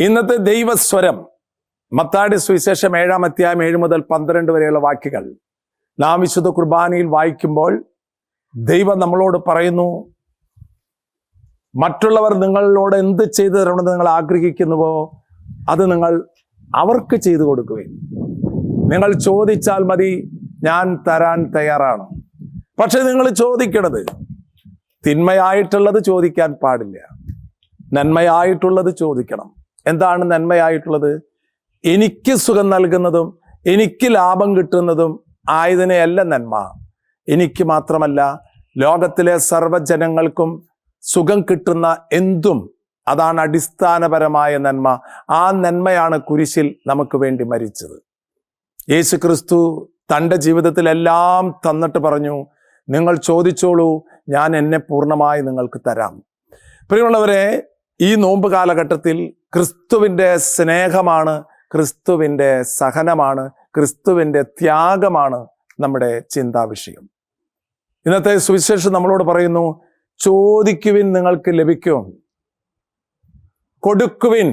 ഇന്നത്തെ ദൈവസ്വരം മത്തായിയുടെ സുവിശേഷം 7-ാം അധ്യായം 7 മുതൽ 12 വരെയുള്ള വാക്യങ്ങൾ നാം വിശുദ്ധ കുർബാനയിൽ വായിക്കുമ്പോൾ ദൈവം നമ്മളോട് പറയുന്നു, മറ്റുള്ളവർ നിങ്ങളോട് എന്ത് ചെയ്തു തരണമെന്ന് നിങ്ങൾ ആഗ്രഹിക്കുന്നുവോ അത് നിങ്ങൾ അവർക്ക് ചെയ്തു കൊടുക്കുകയും, നിങ്ങൾ ചോദിച്ചാൽ മതി, ഞാൻ തരാൻ തയ്യാറാണ്. പക്ഷെ നിങ്ങൾ ചോദിക്കണത് തിന്മയായിട്ടുള്ളത് ചോദിക്കാൻ പാടില്ല, നന്മയായിട്ടുള്ളത് ചോദിക്കണം. എന്താണ് നന്മയായിട്ടുള്ളത്? എനിക്ക് സുഖം നൽകുന്നതും എനിക്ക് ലാഭം കിട്ടുന്നതും ആയതിനെയല്ല നന്മ. എനിക്ക് മാത്രമല്ല, ലോകത്തിലെ സർവ്വജനങ്ങൾക്കും സുഖം കിട്ടുന്ന എന്തും, അതാണ് അടിസ്ഥാനപരമായ നന്മ. ആ നന്മയാണ് കുരിശിൽ നമുക്ക് വേണ്ടി മരിച്ചത്. യേശു ക്രിസ്തു തൻ്റെ ജീവിതത്തിൽ എല്ലാം തന്നിട്ട് പറഞ്ഞു, നിങ്ങൾ ചോദിച്ചോളൂ, ഞാൻ എന്നെ പൂർണ്ണമായി നിങ്ങൾക്ക് തരാം. പ്രിയമുള്ളവരെ, ഈ നോമ്പ് കാലഘട്ടത്തിൽ ക്രിസ്തുവിൻ്റെ സ്നേഹമാണ്, ക്രിസ്തുവിൻ്റെ സഹനമാണ്, ക്രിസ്തുവിൻ്റെ ത്യാഗമാണ് നമ്മുടെ ചിന്താവിഷയം. ഇന്നത്തെ സുവിശേഷം നമ്മളോട് പറയുന്നു, ചോദിക്കുവിൻ നിങ്ങൾക്ക് ലഭിക്കും, കൊടുക്കുവിൻ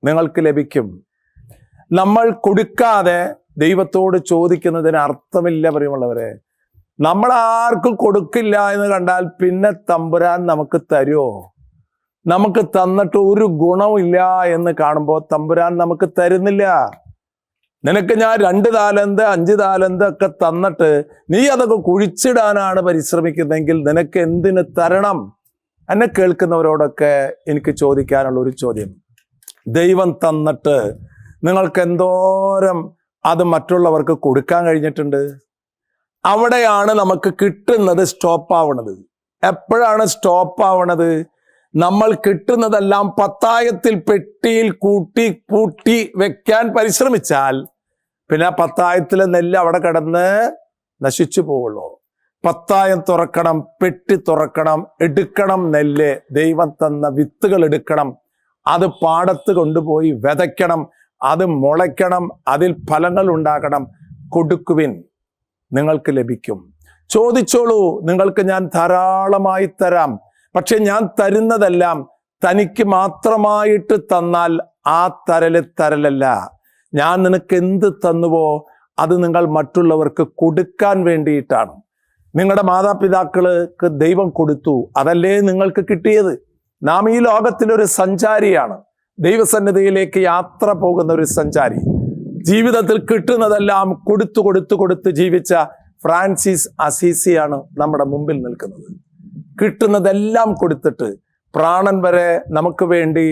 നിങ്ങൾക്ക് ലഭിക്കും. നമ്മൾ കൊടുക്കാതെ ദൈവത്തോട് ചോദിക്കുന്നതിന് അർത്ഥമില്ല. പ്രിയമുള്ളവരെ, നമ്മൾ ആർക്കും കൊടുക്കില്ല എന്ന് കണ്ടാൽ പിന്നെ തമ്പുരാൻ നമുക്ക് തരുമോ? നമുക്ക് തന്നിട്ട് ഒരു ഗുണമില്ല എന്ന് കാണുമ്പോൾ തമ്പുരാൻ നമുക്ക് തരുന്നില്ല. നിനക്ക് ഞാൻ 2 താലന്ത് 5 താലന്ത് ഒക്കെ തന്നിട്ട് നീ അതൊക്കെ കുഴിച്ചിടാനാണ് പരിശ്രമിക്കുന്നതെങ്കിൽ നിനക്ക് എന്തിന് തരണം? എന്നെ കേൾക്കുന്നവരോടൊക്കെ എനിക്ക് ചോദിക്കാനുള്ള ഒരു ചോദ്യം, ദൈവം തന്നിട്ട് നിങ്ങൾക്ക് എന്തോരം അത് മറ്റുള്ളവർക്ക് കൊടുക്കാൻ കഴിഞ്ഞിട്ടുണ്ട്? അവിടെയാണ് നമുക്ക് കിട്ടുന്നത് സ്റ്റോപ്പാവണത്. എപ്പോഴാണ് സ്റ്റോപ്പാവണത്? നമ്മൾ കിട്ടുന്നതെല്ലാം പത്തായത്തിൽ പെട്ടിയിൽ കൂട്ടി പൂട്ടി വെക്കാൻ പരിശ്രമിച്ചാൽ പിന്നെ പത്തായത്തിലെ നെല്ല് അവിടെ കിടന്ന് നശിച്ചു പോവുള്ളൂ. പത്തായം തുറക്കണം, പെട്ടി തുറക്കണം, എടുക്കണം നെല്ല്, ദൈവം തന്ന വിത്തുകൾ എടുക്കണം, അത് പാടത്ത് കൊണ്ടുപോയി വിതയ്ക്കണം, അത് മുളയ്ക്കണം, അതിൽ ഫലങ്ങൾ ഉണ്ടാകണം. കൊടുക്കുവിൻ നിങ്ങൾക്ക് ലഭിക്കും, ചോദിച്ചോളൂ നിങ്ങൾക്ക് ഞാൻ ധാരാളമായി തരാം. പക്ഷെ ഞാൻ തരുന്നതെല്ലാം തനിക്ക് മാത്രമായിട്ട് തന്നാൽ ആ തരലല്ല. ഞാൻ നിനക്ക് എന്ത് തന്നുവോ അത് നിങ്ങൾ മറ്റുള്ളവർക്ക് കൊടുക്കാൻ വേണ്ടിയിട്ടാണ്. നിങ്ങളുടെ മാതാപിതാക്കൾക്ക് ദൈവം കൊടുത്തു, അതല്ലേ നിങ്ങൾക്ക് കിട്ടിയത്? നാം ഈ ലോകത്തിലൊരു സഞ്ചാരിയാണ്, ദൈവസന്നിധിയിലേക്ക് യാത്ര പോകുന്ന ഒരു സഞ്ചാരി. ജീവിതത്തിൽ കിട്ടുന്നതെല്ലാം കൊടുത്ത് ജീവിച്ച ഫ്രാൻസിസ് അസീസിയാണ് നമ്മുടെ മുമ്പിൽ നിൽക്കുന്നത്. കിട്ടുന്നതെല്ലാം കൊടുത്തിട്ട് പ്രാണൻ വരെ നമുക്ക് വേണ്ടി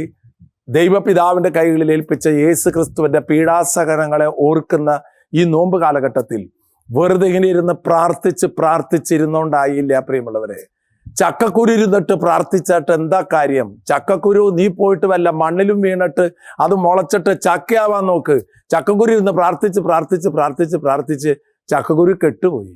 ദൈവപിതാവിൻ്റെ കൈകളിൽ ഏൽപ്പിച്ച യേശു ക്രിസ്തുവിൻ്റെ പീഡാസഹനങ്ങളെ ഓർക്കുന്ന ഈ നോമ്പ് കാലഘട്ടത്തിൽ വെറുതെ ഇങ്ങനെ ഇരുന്ന് പ്രാർത്ഥിച്ചിരുന്നോണ്ടായില്ല പ്രിയമുള്ളവരെ. ചക്കക്കുരു ഇരുന്നിട്ട് പ്രാർത്ഥിച്ചിട്ട് എന്താ കാര്യം? ചക്കക്കുരു നീ പോയിട്ട് വല്ല മണ്ണിലും വീണിട്ട് അത് മുളച്ചിട്ട് ചക്കയാവാൻ നോക്ക്. ചക്കക്കുരു ഇരുന്ന് പ്രാർത്ഥിച്ച് ചക്കക്കുരു കെട്ടുപോയി.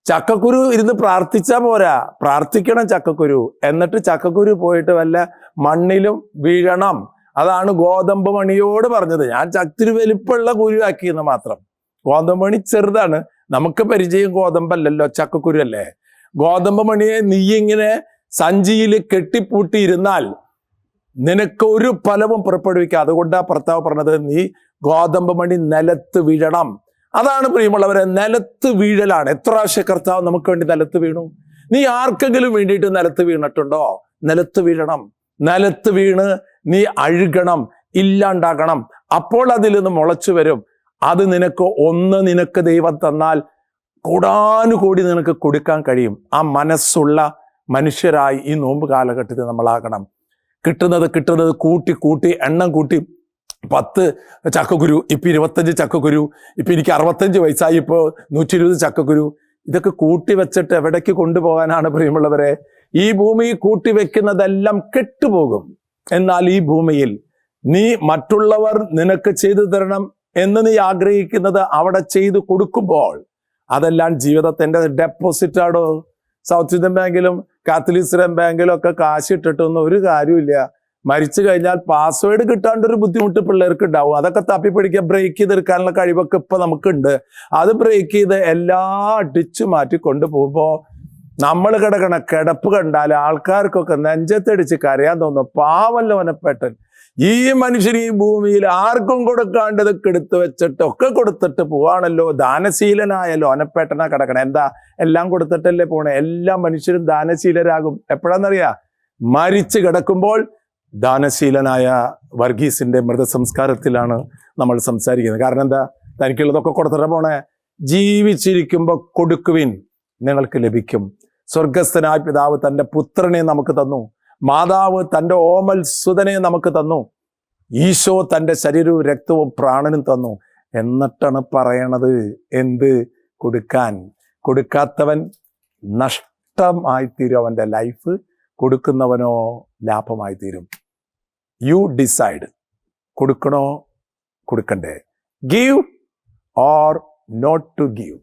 ചക്കക്കുരു ഇരുന്ന് പ്രാർത്ഥിച്ചാൽ പോരാ, പ്രാർത്ഥിക്കണം ചക്കക്കുരു. എന്നിട്ട് ചക്കക്കുരു പോയിട്ട് വല്ല മണ്ണിലും വീഴണം. അതാണ് ഗോതമ്പ് മണിയോട് പറഞ്ഞത്. ഞാൻ ചത്തിരി വലിപ്പമുള്ള കുരു ആക്കിയെന്ന് മാത്രം. ഗോതമ്പ് മണി ചെറുതാണ്, നമുക്ക് പരിചയം ഗോതമ്പല്ലല്ലോ, ചക്കക്കുരു അല്ലേ. ഗോതമ്പ് മണിയെ നീ ഇങ്ങനെ സഞ്ചിയിൽ കെട്ടിപ്പൂട്ടിയിരുന്നാൽ നിനക്ക് ഒരു ഫലവും പുറപ്പെടുവിക്കുക. അതുകൊണ്ടാ ഭർത്താവ് പറഞ്ഞത്, നീ ഗോതമ്പ് മണി നിലത്ത് വീഴണം. അതാണ് പ്രിയമുള്ളവരെ, നിലത്ത് വീഴലാണ്. എത്ര പ്രാവശ്യം കർത്താവ് നമുക്ക് വേണ്ടി നിലത്ത് വീണു? നീ ആർക്കെങ്കിലും വേണ്ടിയിട്ട് നിലത്ത് വീണിട്ടുണ്ടോ? നിലത്ത് വീഴണം. നിലത്ത് വീണ് നീ അഴുകണം, ഇല്ലാണ്ടാകണം. അപ്പോൾ അതിൽ നിന്ന് മുളച്ചു വരും. അത് നിനക്ക് ദൈവം തന്നാൽ കോടാനുകോടി നിനക്ക് കൊടുക്കാൻ കഴിയും. ആ മനസ്സുള്ള മനുഷ്യരായി ഈ നോമ്പ് കാലഘട്ടത്തിൽ നമ്മളാകണം. കിട്ടുന്നത് കൂട്ടി എണ്ണം കൂട്ടി 10 ചക്കക്കുരു, ഇപ്പം 25 ചക്കക്കുരു, ഇപ്പം എനിക്ക് 65 വയസ്സായി, ഇപ്പോൾ 120 ചക്കക്കുരു. ഇതൊക്കെ കൂട്ടി വെച്ചിട്ട് എവിടേക്ക് കൊണ്ടുപോകാനാണ് പ്രിയമുള്ളവരെ? ഈ ഭൂമി കൂട്ടി വെക്കുന്നതെല്ലാം കെട്ടുപോകും. എന്നാൽ ഈ ഭൂമിയിൽ നീ മറ്റുള്ളവർ നിനക്ക് ചെയ്തു തരണം എന്ന് നീ ആഗ്രഹിക്കുന്നത് അവിടെ ചെയ്തു കൊടുക്കുമ്പോൾ അതെല്ലാം ജീവിതത്തിൻ്റെ ഡെപ്പോസിറ്റാണോ? സൗത്ത് ഇന്ത്യൻ ബാങ്കിലും കാത്തലിക് ബാങ്കിലും ഒക്കെ കാശിട്ടിട്ടൊന്നും ഒരു കാര്യമില്ല. മരിച്ചു കഴിഞ്ഞാൽ പാസ്വേഡ് കിട്ടാണ്ടൊരു ബുദ്ധിമുട്ട് പിള്ളേർക്ക് ഉണ്ടാവും. അതൊക്കെ തപ്പിപ്പിടിക്കുക, ബ്രേക്ക് ചെയ്തെടുക്കാനുള്ള കഴിവൊക്കെ ഇപ്പം നമുക്കുണ്ട്. അത് ബ്രേക്ക് ചെയ്ത് എല്ലാം അടിച്ചു മാറ്റി കൊണ്ടുപോകുമ്പോൾ നമ്മൾ കിടക്കണ കിടപ്പ് കണ്ടാൽ ആൾക്കാർക്കൊക്കെ നെഞ്ചത്തടിച്ച് കരയാൻ തോന്നും. പാവല്ലോ വനപ്പെട്ടൻ, ഈ മനുഷ്യൻ ഈ ഭൂമിയിൽ ആർക്കും കൊടുക്കാണ്ടതൊക്കെ എടുത്തു വെച്ചിട്ട് ഒക്കെ കൊടുത്തിട്ട് പോവാണല്ലോ. ദാനശീലനായ ലോനപ്പേട്ടനാ കിടക്കണം. എന്താ? എല്ലാം കൊടുത്തിട്ടല്ലേ പോണേ. എല്ലാ മനുഷ്യരും ദാനശീലരാകും. എപ്പോഴാന്നറിയാ? മരിച്ചു കിടക്കുമ്പോൾ. ദാനശീലനായ വർഗീസിന്റെ മൃതസംസ്കാരത്തിലാണ് നമ്മൾ സംസാരിക്കുന്നത്. കാരണം എന്താ? തനിക്കുള്ളതൊക്കെ കൊടുത്തിട്ട് പോണേ. ജീവിച്ചിരിക്കുമ്പോൾ കൊടുക്കുവിൻ, നിങ്ങൾക്ക് ലഭിക്കും. സ്വർഗസ്ഥനായ പിതാവ് തൻ്റെ പുത്രനെ നമുക്ക് തന്നു. മാതാവ് തൻ്റെ ഓമൽ സുതനെ നമുക്ക് തന്നു. ഈശോ തൻ്റെ ശരീരവും രക്തവും പ്രാണനും തന്നു. എന്നിട്ടാണ് പറയണത് എന്ത്? കൊടുക്കാൻ. കൊടുക്കാത്തവൻ നഷ്ടമായിത്തീരും അവൻ്റെ ലൈഫ്. കൊടുക്കുന്നവനോ ലാഭമായിത്തീരും. You decide. കൊടുക്കണോ കൊടുക്കണ്ടേ? Give or not to give.